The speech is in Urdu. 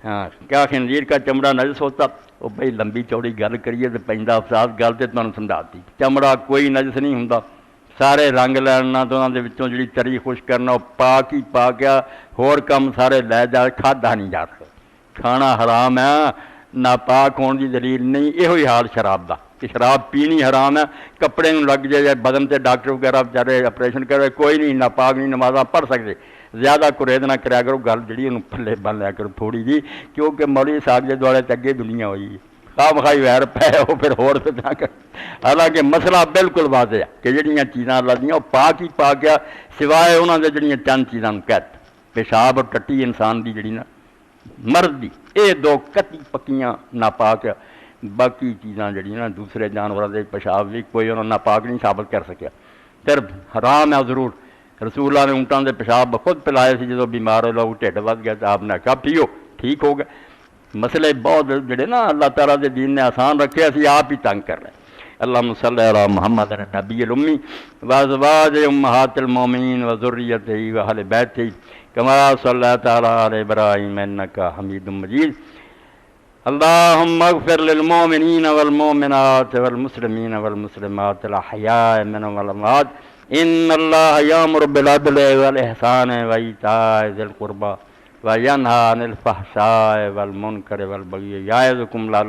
ہاں کیا خنزیر کا چمڑا نجس ہوتا؟ وہ بھائی لمبی چوڑی گل کریے تو پیندا افساد گل تو تمہیں سمجھاتی، چمڑا کوئی نجس نہیں ہوں، سارے رنگ لینا تو انہوں دے وچوں جڑی تری خوش کرنا وہ پاک ہی پا گیا، ہور کم سارے لے جا، کھادا نہیں جا سکتا، کھانا حرام ہے، ناپاک ہونے کی دلیل نہیں۔ یہ ہوئی حال شراب دا کہ شراب پینی حرام ہے، کپڑے نوں لگ جائے بدن تے ڈاکٹر وغیرہ بیچارے آپریشن کرے کوئی نہیں، ناپاک نہیں، نمازاں پڑھ سکتے، زیادہ قرید نہ کریا کرو، گل جڑی انہوں پھلے بن لیا کرو تھوڑی جی، کیونکہ مولوی اسحاق دے دوالے تے اگے دنیا ہوئی ہے، خواہ مخوائی ویر پہ ہو پھر ہور سے نہ کر۔ حالانکہ مسئلہ بالکل واضح ہے کہ جڑیاں چیزاں اللہ دیاں وہ پاک ہی پاک گیا، سوائے انہوں نے جڑیاں چند چیزاں قید، پیشاب اور ٹٹی انسان دی جڑی نا مرد دی، یہ دو کتی پکیاں ناپاک ہے، باقی چیزاں جڑیاں نا دوسرے جانوراں دے پیشاب بھی کوئی انہوں ناپاک نہیں ثابت کر سکیا، پھر حرام ہے ضرور۔ رسول اللہ نے اونٹاں دے پیشاب خود پلائے سی جدو بیمار ہو لوگ ٹھڈ ود گیا تو آپ نے کہا پیو، ٹھیک ہو گیا۔ مسئلے بہت جڑے نا اللہ تعالیٰ دے دین نے آسان رکھے، اسی آپ ہی تنگ کر رہے ہیں۔ اللہم صلی علی محمد النبی الامی وازواج امہات المومنین وذریتہ واہل بیتہ کما صلیت علی آل ابراہیم انکا حمید مجید۔ اللہم اغفر للمومنین والمومنات والمسلمین والمسلمات الاحیاء منہم والاموات، ان اللہ یامر بالعدل والاحسان وایتاء ذی القربی وینہی عن الفحشاء والمنکر والبغی یعظکم لعلکم